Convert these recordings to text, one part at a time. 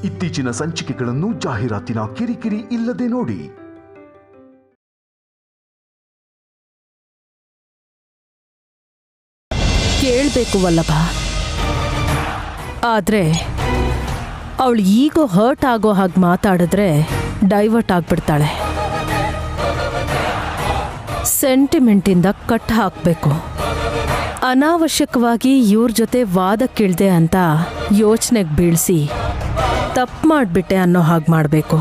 ಇತ್ತೀಚಿನ ಸಂಚಿಕೆಗಳನ್ನು ಜಾಹೀರಾತಿನ ಕಿರಿಕಿರಿ ಇಲ್ಲದೆ ನೋಡಿ. ಕೇಳಬೇಕು ವಲ್ಲಭ, ಆದ್ರೆ ಅವಳು ಈಗೋ ಹರ್ಟ್ ಆಗೋ ಹಾಗೆ ಮಾತಾಡಿದ್ರೆ ಡೈವರ್ಟ್ ಆಗ್ಬಿಡ್ತಾಳೆ. ಸೆಂಟಿಮೆಂಟಿಂದ ಕಟ್ ಹಾಕಬೇಕು. ಅನಾವಶ್ಯಕವಾಗಿ ಇವ್ರ ಜೊತೆ ವಾದಕ್ಕಿಳ್ದೆ ಅಂತ ಯೋಚನೆಗೆ ಬೀಳಿಸಿ ತಪ್ಪು ಮಾಡಿಬಿಟ್ಟೆ ಅನ್ನೋ ಹಾಗೆ ಮಾಡಬೇಕು.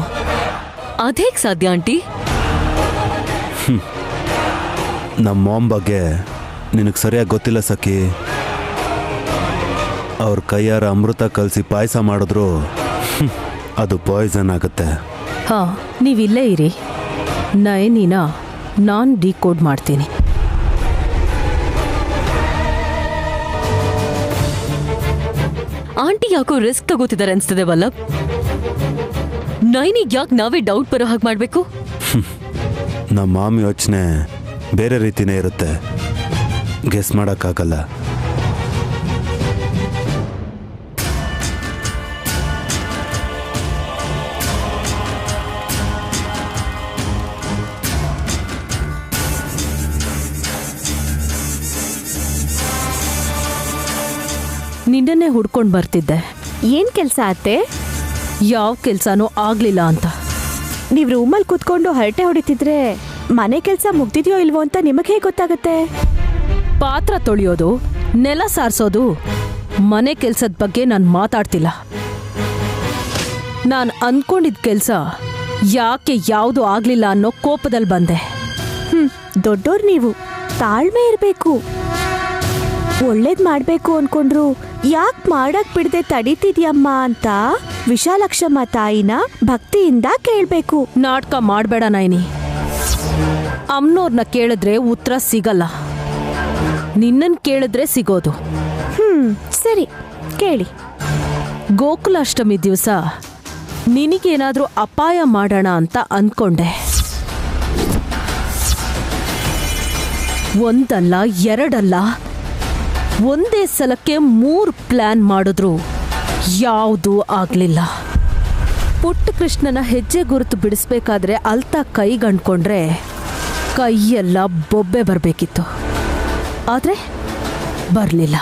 ಅದೇಗೆ ಸಾಧ್ಯ ಆಂಟಿ? ನಮ್ಮ ಮಾಮ್ ಬಗ್ಗೆ ನಿನಗೆ ಸರಿಯಾಗಿ ಗೊತ್ತಿಲ್ಲ ಸಖಿ. ಅವ್ರ ಕೈಯಾರ ಅಮೃತ ಕಲಸಿ ಪಾಯಸ ಮಾಡಿದ್ರು ಅದು ಪಾಯ್ಸನ್ ಆಗುತ್ತೆ. ಹಾಂ, ನೀವಿಲ್ಲೇ ಇರಿ, ನಯನಿನ ನಾನು ಡಿಕೋಡ್ ಮಾಡ್ತೀನಿ. ಆಂಟಿ ಯಾಕೋ ರಿಸ್ಕ್ ತಗೋತಿದ್ದಾರೆ ಅನ್ಸ್ತದೆ ವಲ್ಲಭ್. ನೈನಿಗೆ ಯಾಕೆ ನಾವೇ ಡೌಟ್ ಬರೋ ಹಾಗೆ ಮಾಡಬೇಕು? ನಮ್ಮ ಮಾಮ್ ಯೋಚನೆ ಬೇರೆ ರೀತಿನೇ ಇರುತ್ತೆ, ಗೆಸ್ ಮಾಡೋಕ್ಕಾಗಲ್ಲ. ನಿನ್ನನ್ನೇ ಹುಡ್ಕೊಂಡು ಬರ್ತಿದ್ದೆ. ಏನ್ ಕೆಲ್ಸ ಅತ್ತೆ? ಯಾವ ಕೆಲ್ಸನೂ ಆಗ್ಲಿಲ್ಲ ಅಂತ. ನೀವ್ ರೂಮಲ್ಲಿ ಕೂತ್ಕೊಂಡು ಹರಟೆ ಹೊಡಿತಿದ್ರೆ ಮನೆ ಕೆಲ್ಸ ಮುಗ್ದಿದ್ಯೋ ಇಲ್ವೋ ಅಂತ ನಿಮಗೆ ಹೇಗೆ ಗೊತ್ತಾಗತ್ತೆ? ಪಾತ್ರ ತೊಳೆಯೋದು, ನೆಲ ಸಾರಿಸೋದು, ಮನೆ ಕೆಲ್ಸದ ಬಗ್ಗೆ ನಾನು ಮಾತಾಡ್ತಿಲ್ಲ. ನಾನು ಅನ್ಕೊಂಡಿದ್ದ ಕೆಲ್ಸ ಯಾಕೆ ಯಾವುದು ಆಗ್ಲಿಲ್ಲ ಅನ್ನೋ ಕೋಪದಲ್ಲಿ ಬಂದೆ. ದೊಡ್ಡೋರ್ ನೀವು, ತಾಳ್ಮೆ ಇರ್ಬೇಕು. ಒಳ್ಳೇದ್ ಮಾಡ್ಬೇಕು ಅನ್ಕೊಂಡ್ರು ಯಾಕೆ ಮಾಡಕ್ ಬಿಡದೆ ತಡೀತಿದ್ಯಮ್ಮ ಅಂತ ವಿಶಾಲಕ್ಷಮ್ಮ ತಾಯಿನ ಭಕ್ತಿಯಿಂದ ಕೇಳ್ಬೇಕು. ನಾಟಕ ಮಾಡಬೇಡ ನೈನಿ. ಅಮ್ಮನವ್ರನ್ನ ಕೇಳಿದ್ರೆ ಉತ್ತರ ಸಿಗಲ್ಲ, ನಿನ್ನನ್ ಕೇಳಿದ್ರೆ ಸಿಗೋದು. ಸರಿ, ಕೇಳಿ. ಗೋಕುಲಾಷ್ಟಮಿ ದಿವಸ ನಿನಗೇನಾದ್ರೂ ಅಪಾಯ ಮಾಡೋಣ ಅಂತ ಅನ್ಕೊಂಡೆ. ಒಂದಲ್ಲ ಎರಡಲ್ಲ, ಒಂದೇ ಸಲಕ್ಕೆ 3 ಪ್ಲಾನ್ ಮಾಡಿದ್ರು ಯಾವುದೂ ಆಗ್ಲಿಲ್ಲ. ಪುಟ್ಟ ಕೃಷ್ಣನ ಹೆಜ್ಜೆ ಗುರುತು ಬಿಡಿಸ್ಬೇಕಾದ್ರೆ ಅಲ್ತಾ ಕೈಗಂಡ್ಕೊಂಡ್ರೆ ಕೈಯೆಲ್ಲ ಬೊಬ್ಬೆ ಬರಬೇಕಿತ್ತು, ಆದ್ರೆ ಬರಲಿಲ್ಲ.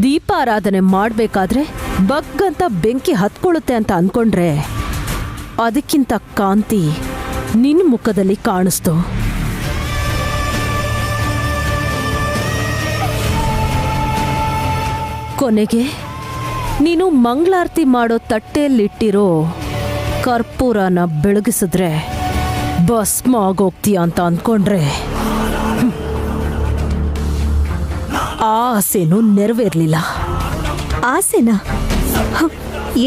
ದೀಪಾರಾಧನೆ ಮಾಡಬೇಕಾದ್ರೆ ಬಗ್ಗಂತ ಬೆಂಕಿ ಹತ್ಕೊಳ್ಳುತ್ತೆ ಅಂತ ಅನ್ಕೊಂಡ್ರೆ ಅದಕ್ಕಿಂತ ಕಾಂತಿ ನಿನ್ನ ಮುಖದಲ್ಲಿ ಕಾಣಿಸ್ತು. ಕೊನೆಗೆ ನೀನು ಮಂಗಳಾರತಿ ಮಾಡೋ ತಟ್ಟೆಯಲ್ಲಿಟ್ಟಿರೋ ಕರ್ಪೂರನ ಬೆಳಗಿಸಿದ್ರೆ ಭಸ್ಮ ಆಗೋಗ್ತೀಯ ಅಂತ ಅನ್ಕೊಂಡ್ರೆ ಆ ಆಸೆನೂ ನೆರವೇರ್ಲಿಲ್ಲ. ಆಸೆನಾ?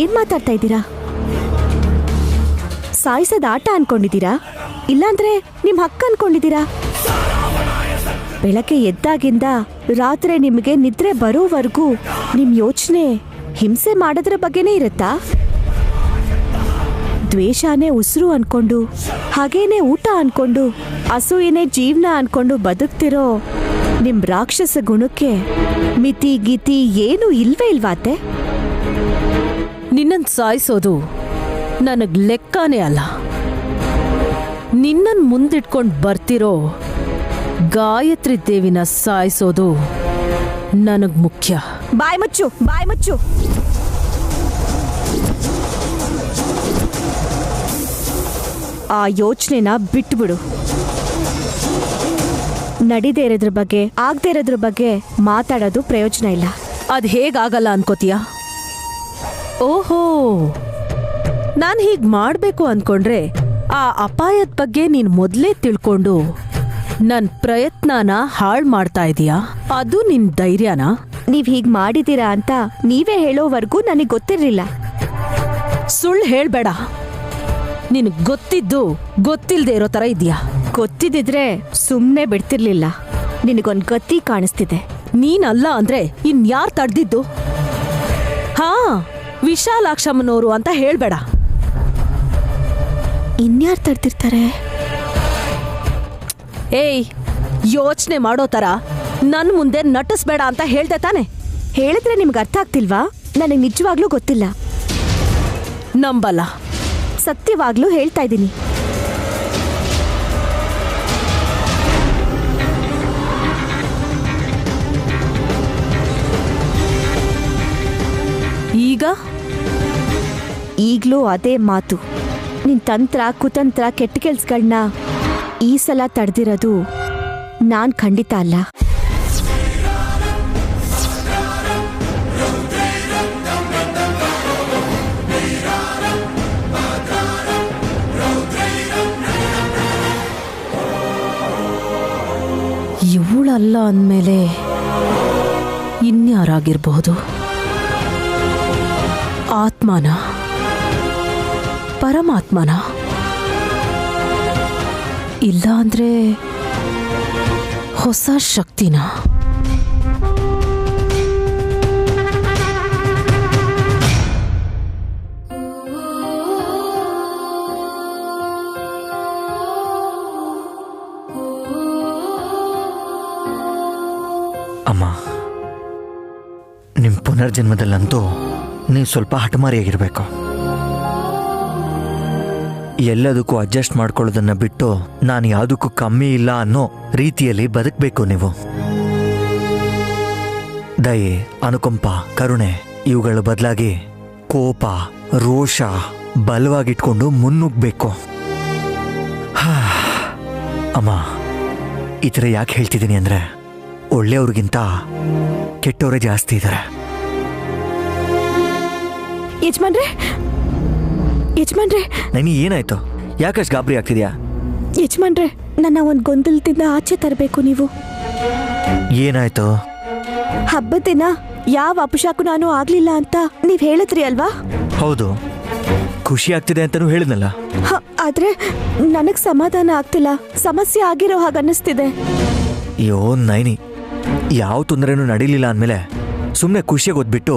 ಏನ್ ಮಾತಾಡ್ತಾ ಇದ್ದೀರಾ? ಸಾಯಿಸದ ಆಟ ಅನ್ಕೊಂಡಿದ್ದೀರಾ? ಇಲ್ಲಾಂದ್ರೆ ನಿಮ್ ಹಕ್ಕ ಅನ್ಕೊಂಡಿದ್ದೀರಾ? ಬೆಳಗ್ಗೆ ಎದ್ದಾಗಿಂದ ರಾತ್ರಿ ನಿಮಗೆ ನಿದ್ರೆ ಬರೋವರೆಗೂ ನಿಮ್ ಯೋಚನೆ ಹಿಂಸೆ ಮಾಡೋದ್ರ ಬಗ್ಗೆನೇ ಇರುತ್ತಾ? ದ್ವೇಷನೇ ಉಸಿರು ಅನ್ಕೊಂಡು, ಹಾಗೇನೆ ಊಟ ಅನ್ಕೊಂಡು, ಅಸೂಯೆನೇ ಜೀವನ ಅನ್ಕೊಂಡು ಬದುಕ್ತಿರೋ ನಿಮ್ ರಾಕ್ಷಸ ಗುಣಕ್ಕೆ ಮಿತಿ ಗೀತಿ ಏನು ಇಲ್ವೇ ಇಲ್ವಾತೆ? ನಿನ್ನನ್ ಸಾಯಿಸೋದು ನನಗ್ ಲೆಕ್ಕನೇ ಅಲ್ಲ. ನಿನ್ನನ್ ಮುಂದಿಟ್ಕೊಂಡು ಬರ್ತಿರೋ ಗಾಯತ್ರಿ ದೇವಿನ ಸಾಯಿಸೋದು ನನಗ್ ಮುಖ್ಯ. ಬಾಯ್ ಮುಚ್ಚು, ಬಾಯ್ ಮುಚ್ಚು. ಆ ಯೋಚನೆನ ಬಿಟ್ಬಿಡು. ನಡೀದೇ ಇರೋದ್ರ ಬಗ್ಗೆ, ಆಗದೆ ಇರೋದ್ರ ಬಗ್ಗೆ ಮಾತಾಡೋದು ಪ್ರಯೋಜನ ಇಲ್ಲ. ಅದ್ ಹೇಗಾಗಲ್ಲ ಅನ್ಕೋತೀಯ? ಓಹೋ, ನಾನು ಹೀಗ್ ಮಾಡ್ಬೇಕು ಅನ್ಕೊಂಡ್ರೆ ಆ ಅಪಾಯದ ಬಗ್ಗೆ ನೀನ್ ಮೊದ್ಲೇ ತಿಳ್ಕೊಂಡು ನನ್ ಪ್ರಯತ್ನನ ಹಾಳ್ ಮಾಡ್ತಾ ಇದೀಯಾ? ಅದು ನಿನ್ ಧೈರ್ಯನಾ? ನೀವ್ ಹೀಗ್ ಮಾಡಿದೀರಾ ಅಂತ ನೀವೇ ಹೇಳೋವರೆಗೂ ನನಗೆ ಗೊತ್ತಿರ್ಲಿಲ್ಲ. ಸುಳ್ಳು ಹೇಳ್ಬೇಡ. ನಿನಗ್ ಗೊತ್ತಿದ್ದು ಗೊತ್ತಿಲ್ದೇ ಇರೋ ತರ ಇದೆಯಾ? ಗೊತ್ತಿದ್ರೆ ಸುಮ್ನೆ ಬಿಡ್ತಿರ್ಲಿಲ್ಲ. ನಿನಗೊಂದ್ ಗತಿ ಕಾಣಿಸ್ತಿದೆ. ನೀನಲ್ಲ ಅಂದ್ರೆ ಇನ್ಯಾರ್ ತಡ್ದಿದ್ದು? ಹಾ, ವಿಶಾಲಾಕ್ಷಮ್ಮನವರು ಅಂತ ಹೇಳ್ಬೇಡ. ಇನ್ಯಾರು ತಡ್ತಿರ್ತಾರೆ? ಏಯ್, ಯೋಚನೆ ಮಾಡೋ ತರ ನನ್ ಮುಂದೆ ನಟಿಸ್ಬೇಡ ಅಂತ ಹೇಳ್ದೆ ತಾನೆ. ಹೇಳಿದ್ರೆ ನಿಮ್ಗೆ ಅರ್ಥ ಆಗ್ತಿಲ್ವಾ? ನನಗೆ ನಿಜವಾಗ್ಲೂ ಗೊತ್ತಿಲ್ಲ. ನಂಬಲ್ಲ. ಸತ್ಯವಾಗ್ಲೂ ಹೇಳ್ತಾ ಇದ್ದೀನಿ. ಈಗ್ಲೂ ಅದೇ ಮಾತು. ನಿನ್ ತಂತ್ರ ಕುತಂತ್ರ ಕೆಟ್ಟ ಕೆಲ್ಸಗಳನ್ನ ಈ ಸಲ ತಡೆದಿರೋದು ನಾನ್ ಖಂಡಿತ ಅಲ್ಲ. ಇವಳಲ್ಲ ಅಂದಮೇಲೆ ಇನ್ಯಾರಾಗಿರಬಹುದು? ಆತ್ಮನ, ಪರಮಾತ್ಮನ, ಇಲ್ಲ ಅಂದ್ರೆ ಹೊಸ ಶಕ್ತಿನ? ಅಮ್ಮ, ನಿಮ್ಮ ಪುನರ್ಜನ್ಮದಲ್ಲಂತೂ ನೀವು ಸ್ವಲ್ಪ ಹಠಮಾರಿಯಾಗಿರ್ಬೇಕು. ಎಲ್ಲದಕ್ಕೂ ಅಡ್ಜಸ್ಟ್ ಮಾಡ್ಕೊಳ್ಳೋದನ್ನ ಬಿಟ್ಟು ನಾನು ಯಾವುದಕ್ಕೂ ಕಮ್ಮಿ ಇಲ್ಲ ಅನ್ನೋ ರೀತಿಯಲ್ಲಿ ಬದುಕಬೇಕು ನೀವು. ದಯೆ, ಅನುಕಂಪ, ಕರುಣೆ ಇವುಗಳ ಬದಲಾಗಿ ಕೋಪ, ರೋಷ ಬಲವಾಗಿಟ್ಕೊಂಡು ಮುನ್ನುಗ್ಬೇಕು. ಅಮ್ಮ, ಈ ಥರ ಯಾಕೆ ಹೇಳ್ತಿದ್ದೀನಿ ಅಂದರೆ, ಒಳ್ಳೆಯವ್ರಿಗಿಂತ ಕೆಟ್ಟವರೇ ಜಾಸ್ತಿ ಇದ್ದಾರೆ. ಯಜಮಾನ್ರೆ, ನನಗೆ ಏನಾಯ್ತು? ಯಾಕಷ್ಟು ಗಾಬರಿ ಆಗ್ತಿದ್ಯಾ? ಯಜಮಾನ್ರೆ, ನನ್ನ ಒಂದು ಗೊಂದಲದಿಂದ ಆಚೆ ತರಬೇಕು ನೀವು. ಏನಾಯ್ತು? ಹಬ್ಬದ ದಿನ ಯಾವ ಅಪಶಾಕು ನಾನು ಆಗ್ಲಿಲ್ಲ ಅಂತ ನೀವ್ ಹೇಳಿದ್ರಿ ಅಲ್ವಾ? ಹೌದು, ಖುಷಿ ಆಗ್ತಿದೆ ಅಂತಾನೂ ಹೇಳಿದ್ನಲ್ಲ. ಆದ್ರೆ ನನಗ್ ಸಮಾಧಾನ ಆಗ್ತಿಲ್ಲ. ಸಮಸ್ಯೆ ಆಗಿರೋ ಹಾಗೆ ಅನ್ನಿಸ್ತಿದೆ. ಅಯ್ಯೋ ನೈನಿ, ಯಾವ ತೊಂದರೆನೂ ನಡೀಲಿಲ್ಲ ಅಂದಮೇಲೆ ಸುಮ್ಮನೆ ಖುಷಿಯಾಗಿ ಓದ್ಬಿಟ್ಟು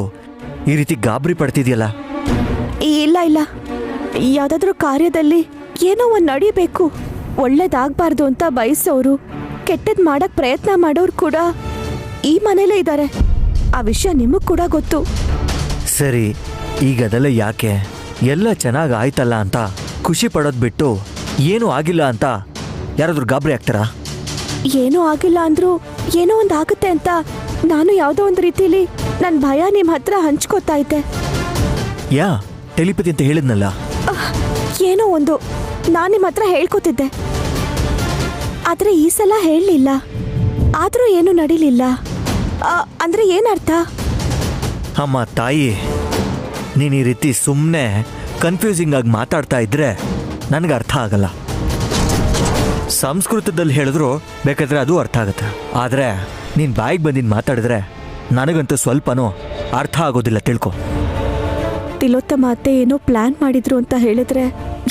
ಈ ರೀತಿ ಗಾಬರಿ ಪಡ್ತಿದ್ಯಲ್ಲ. ಇಲ್ಲ, ಯಾವ್ದಾದ್ರೂ ಕಾರ್ಯದಲ್ಲಿ ಏನೋ ಒಂದು ನಡಿಬೇಕು, ಒಳ್ಳೇದಾಗಬಾರ್ದು ಅಂತ ಬಯಸೋರು, ಕೆಟ್ಟದ್ ಮಾಡಕ್ ಪ್ರಯತ್ನ ಮಾಡೋರು ಕೂಡ ಈ ಮನೇಲೇ ಇದ್ದಾರೆ. ಆ ವಿಷಯ ನಿಮಗ್ ಕೂಡ ಗೊತ್ತು. ಸರಿ, ಈಗ ಅದೆಲ್ಲ ಯಾಕೆ? ಎಲ್ಲ ಚೆನ್ನಾಗಿ ಆಯ್ತಲ್ಲ ಅಂತ ಖುಷಿ ಪಡೋದು ಬಿಟ್ಟು ಏನೂ ಆಗಿಲ್ಲ ಅಂತ ಯಾರಾದ್ರೂ ಗಾಬರಿ ಆಗ್ತಾರಾ? ಏನೂ ಆಗಿಲ್ಲ ಅಂದ್ರೂ ಏನೋ ಒಂದು ಆಗುತ್ತೆ ಅಂತ ನಾನು ಯಾವುದೋ ಒಂದು ರೀತಿಲಿ ನನ್ನ ಭಯ ನಿಮ್ಮ ಹತ್ರ ಹಂಚ್ಕೋತಾ ಇದ್ದೆ. ಯಾ ಟೆಲಿಪತಿ ಅಂತ ಹೇಳಿದ್ನಲ್ಲ. ಏನೋ ಒಂದು ನಾನು ನಿಮ್ಮ ಹತ್ರ ಹೇಳ್ಕೊತಿದ್ದೆ. ಆದ್ರೆ ಈ ಸಲ ಹೇಳಲಿಲ್ಲ. ಆದ್ರೂ ಏನು ನಡೀಲಿಲ್ಲ ಅಂದ್ರೆ ಏನರ್ಥ? ಅಮ್ಮ ತಾಯಿ, ನೀನು ಈ ರೀತಿ ಸುಮ್ಮನೆ ಕನ್ಫ್ಯೂಸಿಂಗ್ ಆಗಿ ಮಾತಾಡ್ತಾ ಇದ್ರೆ ನನಗೆ ಅರ್ಥ ಆಗಲ್ಲ. ಸಂಸ್ಕೃತದಲ್ಲಿ ಹೇಳಿದ್ರು ಬೇಕಾದ್ರೆ ಅದು ಅರ್ಥ ಆಗುತ್ತೆ. ಆದರೆ ನೀನು ಬಾಯಿಗೆ ಬಂದಿದ್ದು ಮಾತಾಡಿದ್ರೆ ನನಗಂತೂ ಸ್ವಲ್ಪನೂ ಅರ್ಥ ಆಗೋದಿಲ್ಲ, ತಿಳ್ಕೊ. ತಿಲೋತ್ತಮ ಅತ್ತೆ ಏನೋ ಪ್ಲಾನ್ ಮಾಡಿದ್ರು ಅಂತ ಹೇಳಿದ್ರೆ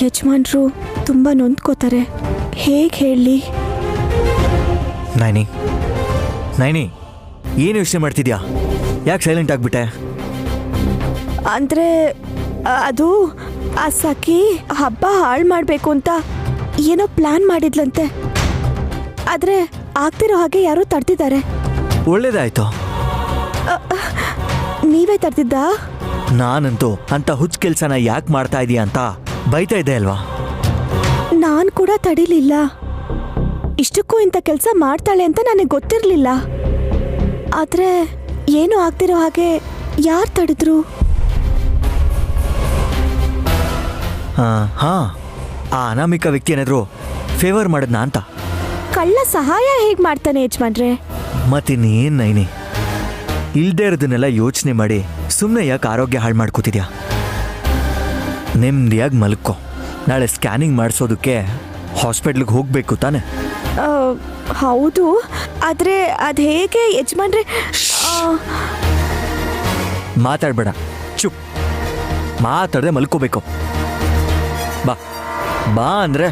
ಯಜಮಾನ್ರು ತುಂಬಾ ನೊಂದ್ಕೋತಾರೆ. ಹೇಗೆ ಹೇಳಿ? ನೈನಿ, ಏನು ಯೋಚನೆ ಮಾಡ್ತಿದ್ಯಾ? ಯಾಕೆ ಸೈಲೆಂಟ್ ಆಗ್ಬಿಟ್ಟೆ? ಅಂದ್ರೆ ಅದು ಆ ಸಖಿ ಹಬ್ಬ ಹಾಳು ಮಾಡಬೇಕು ಅಂತ ಏನೋ ಪ್ಲಾನ್ ಮಾಡಿದ್ಲಂತೆ. ಆದ್ರೆ ಆಗ್ತಿರೋ ಹಾಗೆ ಯಾರೋ ತಡ್ತಿದ್ದಾರೆ. ಒಳ್ಳೇದಾಯ್ತು. ನೀವೇ ತಡ್ತಿದ್ದ? ನಾನಂತೂ ಅಂತ ಹುಚ್ಚ ಕೆಲಸನ ಯಾಕೆ ಮಾಡ್ತಾ ಇದೀಯ ಅಂತ ಬೈತಾ ಇದ್ದೆ ಅಲ್ವಾ? ನಾನ್ ಕೂಡ ತಡಿಲಿಲ್ಲ. ಇಷ್ಟಕ್ಕೂ ಇಂಥ ಕೆಲಸ ಮಾಡ್ತಾಳೆ ಅಂತ ನನಗೆ ಗೊತ್ತಿರಲಿಲ್ಲ. ಆದ್ರೆ ಏನು ಆಗ್ತಿರೋ ಹಾಗೆ ಯಾರು ತಡೆದ್ರು? ಹಾ, ಆ ಅನಾಮಿಕ ವ್ಯಕ್ತಿ ಏನಾದ್ರು ಫೇವರ್ ಮಾಡಿದ್ನ ಅಂತ. ಕಳ್ಳ ಸಹಾಯ ಹೇಗ್ ಮಾಡ್ತಾನೆ ಯಜಮಾನ್ರೆ? ಮತ್ತಿನ್ನೇನ್ ನೈನಿ, ಇಲ್ದೇ ಇರೋದನ್ನೆಲ್ಲ ಯೋಚನೆ ಮಾಡಿ ಸುಮ್ಮನೆ ಯಾಕೆ ಆರೋಗ್ಯ ಹಾಳು ಮಾಡ್ಕೋತಿದ್ಯಾ? ನೆಮ್ಮದಿಯಾಗಿ ಮಲ್ಕೋ. ನಾಳೆ ಸ್ಕ್ಯಾನಿಂಗ್ ಮಾಡಿಸೋದಕ್ಕೆ ಹಾಸ್ಪಿಟ್ಲಿಗೆ ಹೋಗ್ಬೇಕು ತಾನೆ? ಹೌದು, ಆದ್ರೆ ಅದು ಹೇಗೆ ಯಜಮಾನ್ರೆ? ಮಾತಾಡ್ಬೇಡ, ಚುಪ್. ಮಾತಾಡದೆ ಮಲ್ಕೋಬೇಕು. ಬಾ ಅಂದ್ರೆ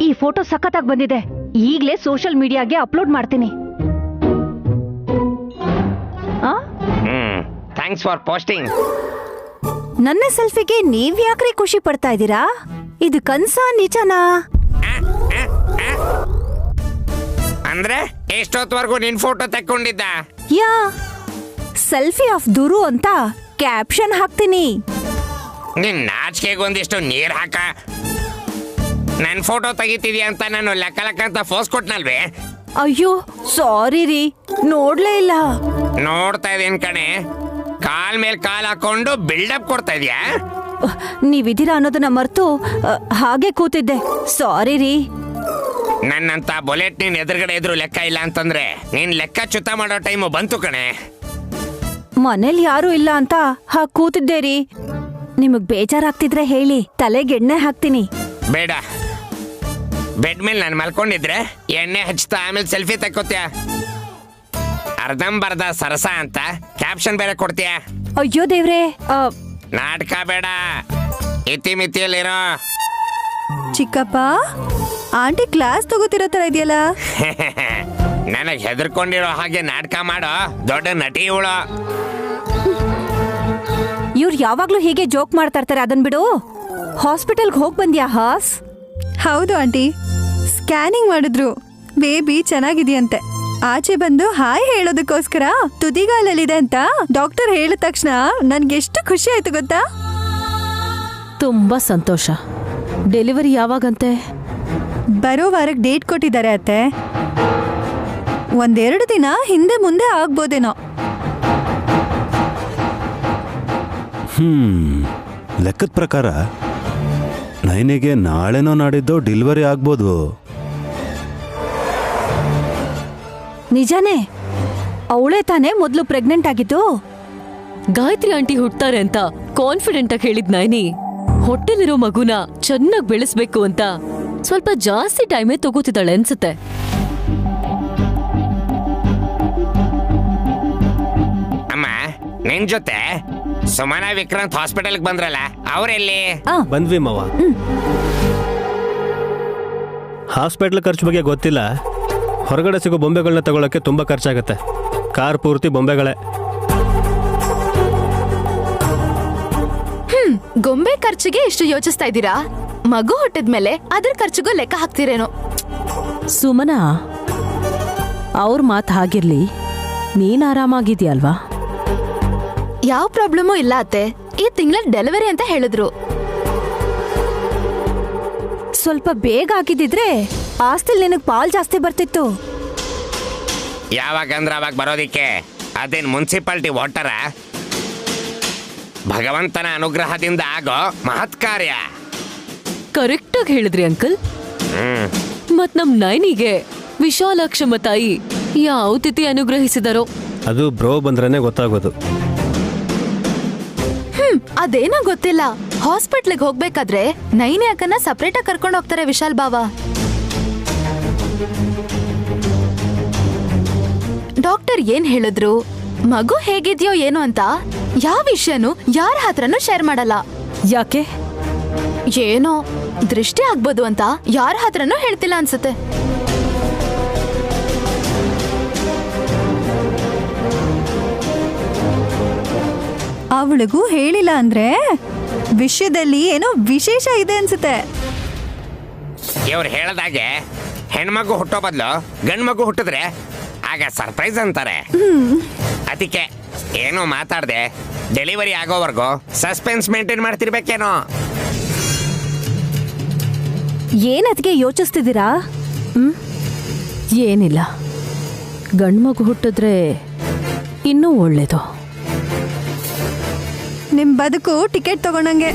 ಈ ಫೋಟೋ ಸಖತ್ತಾಗಿ ಬಂದಿದೆ. ಈಗ್ಲೇ ಸೋಷಿಯಲ್ ಮೀಡಿಯಾಗೆ ಅಪ್ಲೋಡ್ ಮಾಡ್ತೀನಿ. Thanks for posting. ನನ್ನ ಸೆಲ್ಫಿಗೆ ನೀವ್ ಯಾಕ್ರಿ ಖುಷಿ ಪಡ್ತಾ ಇದ್ದೀರಾ? ಇದು ಕನ್ಸಾ ನಿಜನಾ? ಅಂದ್ರೆ ಎಷ್ಟೊತ್ತವರೆಗೂ ನಿನ್ ಫೋಟೋ ತಕ್ಕೊಂಡಿದ್ದ? ಯಾ ಸೆಲ್ಫಿ ಆಫ್ ದುರು ಅಂತ ಕ್ಯಾಪ್ಷನ್ ಹಾಕ್ತೀನಿ. ನಿನ್ ನಾಚಿಕೆಗೊಂದಿಷ್ಟು ನೀರ್ ಹಾಕ. ನನ್ ಫೋಟೋ ತೆಗಿತಿದ್ಯಾ ಅಂತ ನಾನು ಲೆಕ್ಕ ಅಂತ ಫೋಸ್ ಕೊಟ್ನಲ್ವೇ? ಅಯ್ಯೋ ಸಾರಿ ರೀ, ನೋಡ್ಲೇ ಇಲ್ಲ. ನೋಡ್ತಾ ಇದೀನಿ ಕಣೆ. ಕಾಲ್ ಮೇಲ್ ಕಾಲ್ ಹಾಕೊಂಡು ಬಿಲ್ಡಪ್ ಕೊಡ್ತಾ ಇದ್ಯಾ? ನೀವಿದ್ದೀರಾ ಅನ್ನೋದನ್ನ ಮರ್ತು ಹಾಗೆ ಕೂತಿದ್ದೆ. ಸಾರಿ ರೀ. ನನ್ನಂತ ಬುಲೆಟ್ ನೀನ್ ಎದುರುಗಡೆ ಇದ್ರು ಲೆಕ್ಕ ಇಲ್ಲ ಅಂತಂದ್ರೆ ನೀನ್ ಲೆಕ್ಕ ಚ್ಯುತ ಮಾಡೋ ಟೈಮು ಬಂತು ಕಣೆ. ಮನೇಲಿ ಯಾರು ಇಲ್ಲ ಅಂತ ಹಾಗೆ ಕೂತಿದ್ದೆ ರೀ. ನಿಮಗ್ ಬೇಜಾರಾಗ್ತಿದ್ರೆ ಹೇಳಿ, ತಲೆಗೆ ಎಣ್ಣೆ ಹಾಕ್ತೀನಿ. ಬೇಡ, ಬೆಡ್ ಮೇಲೆ ನಾನು ಮಲ್ಕೊಂಡಿದ್ರೆ ಎಣ್ಣೆ ಹಚ್ತಾ ಆಮೇಲೆ ಸೆಲ್ಫಿ ತಕ್ಕೋತ್ಯಾ? ಅರ್ಧಂಬರ್ಧ ಸರಸ ಅಂತ ಕ್ಯಾಪ್ಷನ್ ಬೇರೆ ಕೊಡ್ತೀಯ? ಅಯ್ಯೋ ದೇವ್ರೆ. ನಾಟಕ ಬೇಡ, ಇತಿಮಿತಿಯಲ್ಲಿರೋ. ಚಿಕ್ಕಪ್ಪ, ಆಂಟಿ ಕ್ಲಾಸ್ ತಗೋತಿರೋ ತರ ಇದೆಯಲ್ಲ. ನನಗೆ ಹೆದರ್ಕೊಂಡಿರೋ ಹಾಗೆ ನಾಟಕ ಮಾಡೋ ದೊಡ್ಡ ನಟಿ ಇವಳು. ಇವ್ರು ಯಾವಾಗ್ಲೂ ಹೀಗೆ ಜೋಕ್ ಮಾಡ್ತಾ ಇರ್ತಾರೆ, ಅದನ್ ಬಿಡು. ಹಾಸ್ಪಿಟಲ್ಗೆ ಹೋಗ್ ಬಂದ್ಯಾ ಹಾಸ್? ಹೌದು ಆಂಟಿ, ಸ್ಕ್ಯಾನಿಂಗ್ ಮಾಡಿದ್ರು. ಬೇಬಿ ಚೆನ್ನಾಗಿದೆಯಂತೆ. ಆಚೆ ಬಂದು ಹಾಯ್ ಹೇಳೋದಕ್ಕೋಸ್ಕರ ತುದಿಗಾಲಲ್ಲಿದೆ ಅಂತ ಡಾಕ್ಟರ್ ಹೇಳಿದ ತಕ್ಷಣ ನನ್ಗೆಷ್ಟು ಖುಷಿ ಆಯ್ತು ಗೊತ್ತಾ? ತುಂಬಾ ಸಂತೋಷ. ಡೆಲಿವರಿ ಯಾವಾಗಂತೆ? ಬರೋ ವಾರಕ್ಕೆ ಡೇಟ್ ಕೊಟ್ಟಿದ್ದಾರೆ ಅತ್ತೆ. 1-2 ದಿನ ಹಿಂದೆ ಮುಂದೆ ಆಗ್ಬೋದೇನೋ. ಲೆಕ್ಕದ ಪ್ರಕಾರ ನೈನಿಗೆ ನಾಳೆನೋ ನಾಡಿದ್ದೋ ಡೆಲಿವರಿ ಆಗ್ಬೋದು. ನಿಜಾನೇ? ಅವಳೇ ತಾನೇ ಮೊದ್ಲು ಪ್ರೆಗ್ನೆಂಟ್ ಆಗಿದ್ದು? ಗಾಯತ್ರಿ ಆಂಟಿ ಹುಟ್ತಾರೆ ಅಂತ ಕಾನ್ಫಿಡೆಂಟ್ ಆಗಿ ಹೇಳಿದ್ ನೈನಿ ಹೊಟ್ಟೆಲಿರೋ ಮಗುನ ಚೆನ್ನಾಗಿ ಬೆಳೆಸ್ಬೇಕು ಅಂತ ಸ್ವಲ್ಪ ಜಾಸ್ತಿ ಟೈಮೇ ತಗೋತಿದ್ದಾಳೆ ಅನ್ಸುತ್ತೆ. ಅಮ್ಮ, ನಿನ್ ಜೊತೆ ಸುಮನಾ ವಿಕ್ರಾಂತ್ ಹಾಸ್ಪಿಟಲ್ಗೆ ಬಂದ್ರಲ್ಲ, ಅವರೆಲ್ಲಿ? ಬಂದ್ವಿ ಮಾವ. ಹಾಸ್ಪಿಟ್ಲ್ ಖರ್ಚು ಬಗ್ಗೆ ಗೊತ್ತಿಲ್ಲ. ಹೊರಗಡೆ ಸಿಗೋ ಬೊಂಬೆಗಳನ್ನ ತಗೊಳಕ್ಕೆ ತುಂಬಾ ಖರ್ಚಾಗತ್ತೆ. ಕಾರ್ ಪೂರ್ತಿ ಬೊಂಬೆಗಳೇ. ಗೊಂಬೆ ಖರ್ಚಿಗೆ ಇಷ್ಟು ಯೋಚಿಸ್ತಾ ಇದ್ದೀರಾ? ಮಗು ಹುಟ್ಟಿದ್ಮೇಲೆ ಅದ್ರ ಖರ್ಚಿಗೂ ಲೆಕ್ಕ ಹಾಕ್ತಿರೇನೋ? ಸುಮನಾ, ಅವ್ರ ಮಾತು ಹಾಗಿರ್ಲಿ, ನೀನ್ ಆರಾಮಾಗಿದ್ಯಲ್ವಾ? ಯಾವ ಪ್ರಾಬ್ಲಮೂ ಇಲ್ಲ ಅತ್ತೆ. ಈ ತಿಂಗಳ ಡೆಲಿವರಿ ಅಂತ ಹೇಳಿದ್ರು. ಸ್ವಲ್ಪ ಬೇಗ ಆಗಿದ್ದಿದ್ರೆ ಆಸ್ತಿಲ್ ನಿನಗ್ ಪಾಲ್ ಜಾಸ್ತಿ ಬರ್ತಿತ್ತು. ಯಾವಾಗಂದ್ರ ಅವಾಗ ಬರೋದಿಕ್ಕೆ ಅದೇನ್ ಮುನ್ಸಿಪಾಲಿಟಿ ವಾಟರ? ಭಗವಂತನ ಅನುಗ್ರಹದಿಂದ ಆಗೋ ಮಹತ್ ಕಾರ್ಯ. ಕರೆಕ್ಟ್ ಆಗಿ ಹೇಳಿದ್ರಿ ಅಂಕಲ್. ಮತ್ ನಮ್ ನೈನಿಗೆ ವಿಶಾಲಾಕ್ಷಮ್ಮ ತಾಯಿ ಯಾವ ತಿಥಿ ಅನುಗ್ರಹಿಸಿದಾರೋ ಅದು ಬ್ರೋ ಬಂದ್ರೇನೆ ಗೊತ್ತಾಗೋದು. ಅದೇನೋ ಗೊತ್ತಿಲ್ಲ. ಹಾಸ್ಪಿಟ್ಲಿಗೆ ಹೋಗ್ಬೇಕಾದ್ರೆ ನೈನಿ ಅಕ್ಕನ ಸಪ್ರೇಟ್ ಆಗಿ ಕರ್ಕೊಂಡು ಹೋಗ್ತಾರೆ ವಿಶಾಲ್ ಬಾವ. ಡಾಕ್ಟರ್ ಏನ್ ಹೇಳಿದ್ರು, ಮಗು ಹೇಗಿದ್ಯೋ ಏನೋ ಅಂತ ಯಾವ ವಿಷಯನೂ ಯಾರ ಹತ್ರನೂ ಶೇರ್ ಮಾಡಲ್ಲ. ಯಾಕೆ? ಏನೋ ದೃಷ್ಟಿ ಆಗ್ಬೋದು ಅಂತ ಯಾರ ಹತ್ರನೂ ಹೇಳ್ತಿಲ್ಲ ಅನ್ಸುತ್ತೆ. ಅವಳಿಗೂ ಹೇಳಿಲ್ಲ ಅಂದ್ರೆ ವಿಷಯದಲ್ಲಿ ಏನೋ ವಿಶೇಷ ಇದೆ ಅನ್ಸುತ್ತೆ. ಇವ್ರು ಹೇಳ್ದಾಗೆ ಹೆಣ್ಮಗು ಹುಟ್ಟೋ ಬದಲು ಗಂಡ್ ಮಗು ಹುಟ್ಟಿದ್ರೆ ಆಗ ಸರ್ಪ್ರೈಸ್ ಅಂತಾರೆ. ಅದಕ್ಕೆ ಏನೋ ಮಾತಾಡ್ದೆ ಡೆಲಿವರಿ ಆಗೋವರೆಗೂ ಸಸ್ಪೆನ್ಸ್ ಮೇಂಟೈನ್ ಮಾಡ್ತಿರ್ಬೇಕೇನೋ. ಏನದ್ಗೆ ಯೋಚಿಸ್ತಿದ್ದೀರಾ? ಏನಿಲ್ಲ, ಗಂಡ್ಮಗು ಹುಟ್ಟಿದ್ರೆ ಇನ್ನೂ ಒಳ್ಳೇದು. ನಿಮ್ ಬದುಕು ಟಿಕೆಟ್ ತಗೊಂಡಂಗೆ.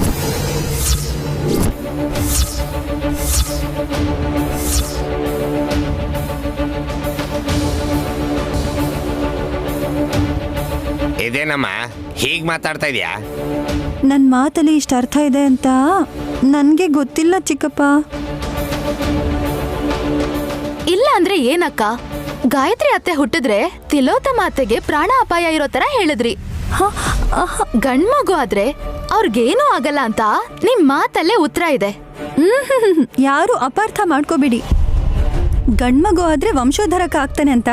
ಇದೇನಮ್ಮ ಹೀಗ್ ಮಾತಾಡ್ತಾ ಇದೀಯಾ? ನನ್ ಮಾತಲ್ಲಿ ಇಷ್ಟ ಅರ್ಥ ಇದೆ ಅಂತ ನನ್ಗೆ ಗೊತ್ತಿಲ್ಲ ಚಿಕ್ಕಪ್ಪ. ಇಲ್ಲ ಅಂದ್ರೆ ಏನಕ್ಕ? ಗಾಯತ್ರಿ ಅತ್ತೆ ಹುಟ್ಟಿದ್ರೆ ತಿಲೋತ್ತಮ ಅತ್ತೆಗೆ ಪ್ರಾಣ ಅಪಾಯ ಇರೋ ತರ ಹೇಳಿದ್ರಿ. ಗಂಡ್ಮಗು ಆದ್ರೆ ಅವ್ರಿಗೇನೂ ಆಗಲ್ಲ ಅಂತ ನಿಮ್ ಮಾತಲ್ಲೇ ಉತ್ತರ ಇದೆ. ಯಾರು ಅಪಾರ್ಥ ಮಾಡ್ಕೋಬಿಡಿ. ಗಂಡ್ಮಗು ಆದ್ರೆ ವಂಶೋದ್ಧಾರಕ ಆಗ್ತಾನೆ ಅಂತ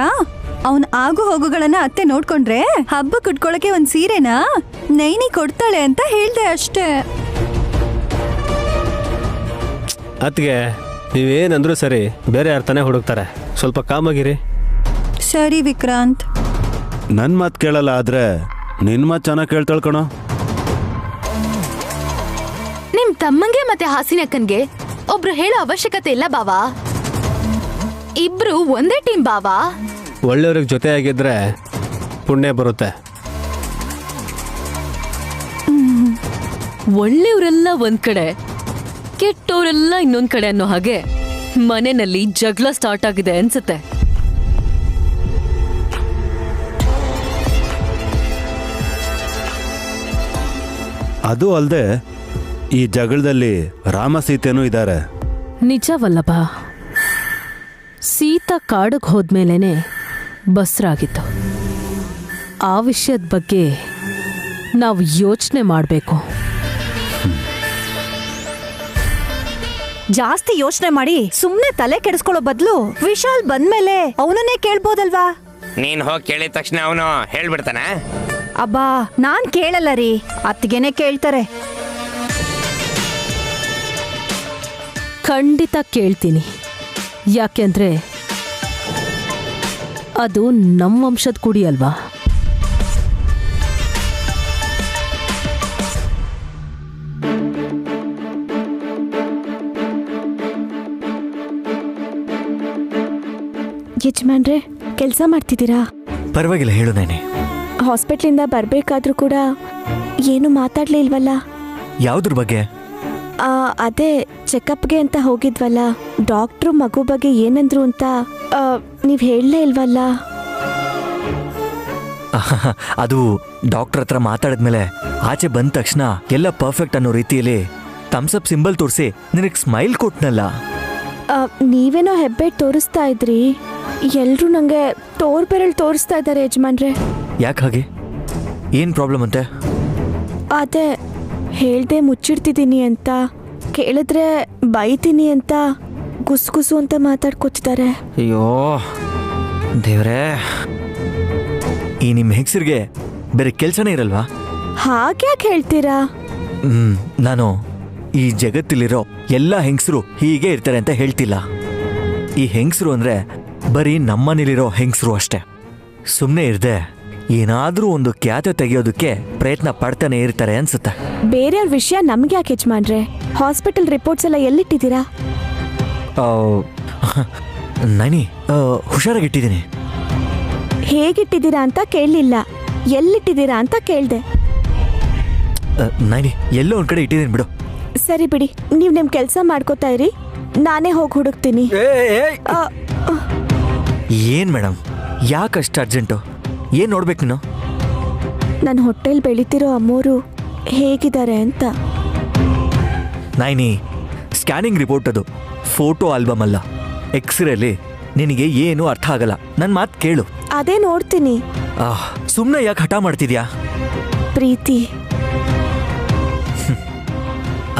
ಅವನ್ ಆಗು ಹೋಗುಗಳನ್ನ ಅತ್ತೆ ನೋಡ್ಕೊಂಡ್ರೆ ಹಬ್ಬ ಕುಟ್ಕೊಳಕ್ಕೆ ಒಂದ್ ಸೀರೆನ ನೈನಿ ಕೊಡ್ತಾಳೆ ಅಂತ ಹೇಳ್ದೆ ಅಷ್ಟೇ. ಅತ್ತಿಗೆ ನೀವೇನಂದ್ರೂ ಸರಿ, ಬೇರೆ ಅರ್ಥನೇ ಹುಡುಕ್ತಾರೆ. ಸ್ವಲ್ಪ ಕಾಮಾಗಿರಿ. ಸರಿ ವಿಕ್ರಾಂತ್. ನನ್ನ ಮಾತು ಕೇಳಲ್ಲ, ಆದ್ರೆ ನಿನ್ನ ಮಾತು ಚೆನ್ನಾಗಿ ಕೇಳ್ತಾಳ್ ಕಣೋ. ನಿಮ್ ತಮ್ಮಂಗೆ ಮತ್ತೆ ಹಾಸಿನಕ್ಕನ್ಗೆ ಒಬ್ರು ಹೇಳೋ ಅವಶ್ಯಕತೆ ಇಲ್ಲ ಬಾವಾ. ಇಬ್ರು ಒಂದೇ ಟೀಮ್ ಬಾವಾ. ಒಳ್ಳೆಯವ್ರಿಗೆ ಜೊತೆ ಆಗಿದ್ರೆ ಪುಣ್ಯ ಬರುತ್ತೆ. ಒಳ್ಳೆಯವರೆಲ್ಲ ಒಂದ್ ಕಡೆ, ಕೆಟ್ಟವರೆಲ್ಲ ಇನ್ನೊಂದ್ ಕಡೆ ಅನ್ನೋ ಹಾಗೆ ಮನೆಯಲ್ಲಿ ಜಗಳ ಸ್ಟಾರ್ಟ್ ಆಗಿದೆ ಅನ್ಸುತ್ತೆ. ಅದು ಅಲ್ಲದೆ ಈ ಜಗಳದಲ್ಲಿ ರಾಮ ಸೀತೆನೂ ಇದ್ದಾರೆ. ನಿಜ ವಲ್ಲಭ, ಸೀತಾ ಕಾಡಿಗೆ ಹೋದ್ಮೇಲೇನೆ ಬಸ್ರಾಗಿತ್ತು. ಆ ವಿಷಯದ ಬಗ್ಗೆ ನಾವು ಯೋಚನೆ ಮಾಡಬೇಕು. ಜಾಸ್ತಿ ಯೋಚನೆ ಮಾಡಿ ಸುಮ್ನೆ ತಲೆ ಕೆಡಿಸ್ಕೊಳ್ಳೋ ಬದಲು ವಿಶಾಲ್ ಬಂದ್ಮೇಲೆ ಅವನನ್ನೇ ಕೇಳ್ಬೋದಲ್ವಾ? ನೀನ್ ಹೋಗಿ ಕೇಳಿದ ತಕ್ಷಣ ಅವನು ಹೇಳ್ಬಿಡ್ತಾನ? ಅಬ್ಬಾ, ನಾನ್ ಕೇಳಲ್ಲ ರೀ, ಅತ್ತಿಗೆನೆ ಕೇಳ್ತಾರೆ. ಖಂಡಿತ ಕೇಳ್ತೀನಿ. ಯಾಕೆಂದ್ರೆ ಅದು ನಮ್ಮ ವಂಶದ ಕುಡಿ ಅಲ್ವಾ. ಯಜಮಾನ್ರೆ, ಕೆಲಸ ಮಾಡ್ತಿದ್ದೀರಾ? ಪರವಾಗಿಲ್ಲ, ಹೇಳು ನಾನೇ. ಹಾಸ್ಪಿಟ್ಲಿಂದ ಬರ್ಬೇಕಾದ್ರೂ ಕೂಡ ಏನು ಮಾತಾಡ್ಲೇ ಇಲ್ವಲ್ಲ? ಯಾವ್ದ್ರ ಬಗ್ಗೆ? ಅದೇ ಚೆಕಪ್ಗೆ ಅಂತ ಹೋಗಿದ್ವಲ್ಲ, ಡಾಕ್ಟ್ರು ಮಗು ಬಗ್ಗೆ ಏನಂದ್ರು ಅಂತ ನೀವ್ ಹೇಳಲೇ ಇಲ್ವಲ್ಲ? ಅದು ಡಾಕ್ಟರ್ ಹತ್ರ ಮಾತಾಡಿದ್ಮೇಲೆ ಆಚೆ ಬಂದ ತಕ್ಷಣ ಎಲ್ಲ ಪರ್ಫೆಕ್ಟ್ ಅನ್ನೋ ರೀತಿಯಲ್ಲಿ ಥಮ್ಸಪ್ ಸಿಂಬಲ್ ತೋರಿಸಿ ನಿನಗೆ ಸ್ಮೈಲ್ ಕೊಟ್ನಲ್ಲ. ನೀವೇನೋ ಹೆಬ್ಬೆಟ್ ತೋರಿಸ್ತಾ ಇದ್ರಿ, ಎಲ್ರೂ ನಂಗೆ ಬೆರಳು ತೋರಿಸ್ತಾ ಇದ್ದಾರೆ ಯಜಮಾನ್ರೆ. ಯಾಕೆ ಹಾಗೆ? ಏನ್ ಪ್ರಾಬ್ಲಮ್ ಅಂತೆ? ಅದೇ ಹೇಳ್ದೆ ಮುಚ್ಚಿಡ್ತಿದ್ದೀನಿ ಅಂತ, ಕೇಳಿದ್ರೆ ಬೈತೀನಿ ಅಂತ ಗುಸ್ಗುಸು ಅಂತ ಮಾತಾಡ್ಕೊತಿದ್ದಾರೆ. ಅಯ್ಯೋ ದೇವ್ರೇ, ಈ ನಿಮ್ಮ ಹೆಂಗಸರಿಗೆ ಬೇರೆ ಕೆಲ್ಸನೇ ಇರಲ್ವಾ? ಹಾಗ್ಯಾಕೆ ಹೇಳ್ತೀರಾ? ನಾನು ಈ ಜಗತ್ತಲ್ಲಿರೋ ಎಲ್ಲ ಹೆಂಗಸರು ಹೀಗೆ ಇರ್ತಾರೆ ಅಂತ ಹೇಳ್ತಿಲ್ಲ. ಈ ಹೆಂಗಸರು ಅಂದ್ರೆ ಬರೀ ನಮ್ಮನೇಲಿರೋ ಹೆಂಗಸರು ಅಷ್ಟೇ. ಸುಮ್ಮನೆ ಇರ್ದೆ ಏನಾದ್ರೂ ಒಂದು ಖ್ಯಾತೆ ತೆಗೆಯೋದಕ್ಕೆ ಪ್ರಯತ್ನ ಪಡ್ತಾನೆ ಇರ್ತಾರೆ ಅನ್ಸುತ್ತೆ. ಬೇರೆಯವ್ರ ವಿಷಯ ನಮ್ಗೆ ಯಾಕೆ ಯಜಮಾನ್ರೆ? ಹಾಸ್ಪಿಟಲ್ ರಿಪೋರ್ಟ್ಸ್ ಎಲ್ಲ ಎಲ್ಲಿಟ್ಟಿದ್ದೀರಾ? ನಾನಿ ಹುಷಾರಾಗಿಟ್ಟಿದ್ದೀನಿ. ಹೇಗಿಟ್ಟಿದ್ದೀರಾ ಅಂತ ಕೇಳಲಿಲ್ಲ, ಎಲ್ಲಿಟ್ಟಿದ್ದೀರಾ ಅಂತ ಕೇಳ್ದೆ. ನಾನಿ ಎಲ್ಲೋ ಒಂದ್ ಕಡೆ ಇಟ್ಟಿದ್ದೀನಿ ಬಿಡು. ಸರಿ ಬಿಡಿ, ನೀವು ನಿಮ್ ಕೆಲಸ ಮಾಡ್ಕೋತಾ ಇರಿ, ನಾನೇ ಹೋಗಿ ಹುಡುಕ್ತೀನಿ. ಏನ್ ಮೇಡಮ್, ಯಾಕಷ್ಟು ಅರ್ಜೆಂಟು? ಏನ್ ನೋಡ್ಬೇಕು ನೀನು? ನನ್ನ ಹೊಟ್ಟೆಲ್ ಬೆಳಿತಿರೋ ಅಮ್ಮೋರು ಹೇಗಿದ್ದಾರೆ ಅಂತ. ನಾಯ್ನಿ, ಸ್ಕ್ಯಾನಿಂಗ್ ರಿಪೋರ್ಟ್ ಅದು, ಫೋಟೋ ಆಲ್ಬಮ್ ಅಲ್ಲ. ಎಕ್ಸ್ರೇಲಿ ನಿನಗೆ ಏನು ಅರ್ಥ ಆಗಲ್ಲ. ನನ್ನ ಮಾತು ಕೇಳು. ಅದೇ ನೋಡ್ತೀನಿ. ಸುಮ್ಮನೆ ಯಾಕೆ ಹಠ ಮಾಡ್ತಿದ್ಯಾ? ಪ್ರೀತಿ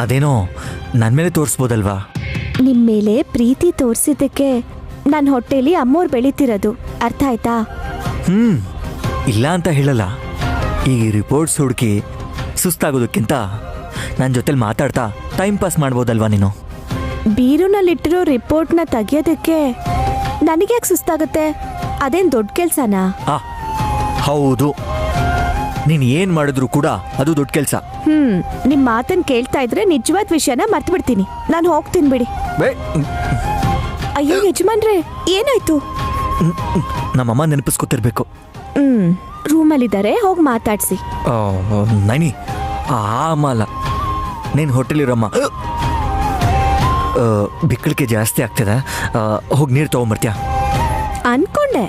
ಅದೇನೋ ನನ್ನ ಮೇಲೆ ತೋರಿಸ್ಬೋದಲ್ವಾ? ನಿಮ್ಮ ಮೇಲೆ ಪ್ರೀತಿ ತೋರಿಸಿದ್ದಕ್ಕೆ ನನ್ನ ಹೊಟ್ಟೆಲಿ ಅಮ್ಮೋರು ಬೆಳೀತಿರೋದು, ಅರ್ಥ ಆಯ್ತಾ? ಇಲ್ಲ ಅಂತ ಹೇಳಲ್ಲ. ಈ ರಿಪೋರ್ಟ್ಸ್ ಹುಡುಕಿ ಸುಸ್ತಾಗೋದಕ್ಕಿಂತ ನನ್ನ ಜೊತೆಲಿ ಮಾತಾಡ್ತಾ ಟೈಮ್ ಪಾಸ್ ಮಾಡ್ಬೋದಲ್ವಾ ನೀನು? ಬೀರುನಲ್ಲಿಟ್ಟಿರೋ ರಿಪೋರ್ಟ್ನ ತೆಗಿಯೋದಕ್ಕೆ ನನಗ್ಯಾಕೆ ಸುಸ್ತಾಗುತ್ತೆ? ಅದೇನು ದೊಡ್ಡ ಕೆಲಸನಾ? ಹೌದು, ನೀನು ಏನು ಮಾಡಿದ್ರು ಕೂಡ ಅದು ದೊಡ್ಡ ಕೆಲಸ. ನಿಮ್ಮ ಮಾತನ್ನು ಕೇಳ್ತಾ ಇದ್ರೆ ನಿಜವಾದ ವಿಷಯನ ಮರ್ತು ಬಿಡ್ತೀನಿ. ನಾನು ಹೋಗ್ತೀನಿ ಬಿಡಿ. ಅಯ್ಯೋ ಯಜಮಾನ್ರೆ, ಏನಾಯ್ತು? ನಮ್ಮಮ್ಮ ನೆನಪಿಸ್ಕೊತಿರ್ಬೇಕು. ರೂಮಲ್ಲಿದ್ದಾರೆ, ಹೋಗಿ ಮಾತಾಡ್ಸಿ. ನನಿ ಆಮಲ್ಲ, ನೀನು ಹೋಟೆಲಿರಮ್ಮ ಬಿಕ್ಕಳಿಕೆ ಜಾಸ್ತಿ ಆಗ್ತದೆ. ಹೋಗಿ ನೀರು ತಗೊಂಬರ್ತೀಯ? ಅನ್ಕೊಂಡೆ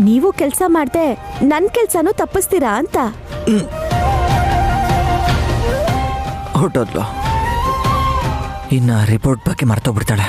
ನೀವು ಕೆಲಸ ಮಾಡ್ದೆ ನನ್ನ ಕೆಲಸನೂ ತಪ್ಪಿಸ್ತೀರಾ ಅಂತ. ಹೊಟ್ಟೋದ್ಲು. ಇನ್ನು ರಿಪೋರ್ಟ್ ಬಗ್ಗೆ ಮರ್ತೋಗ್ಬಿಡ್ತಾಳೆ.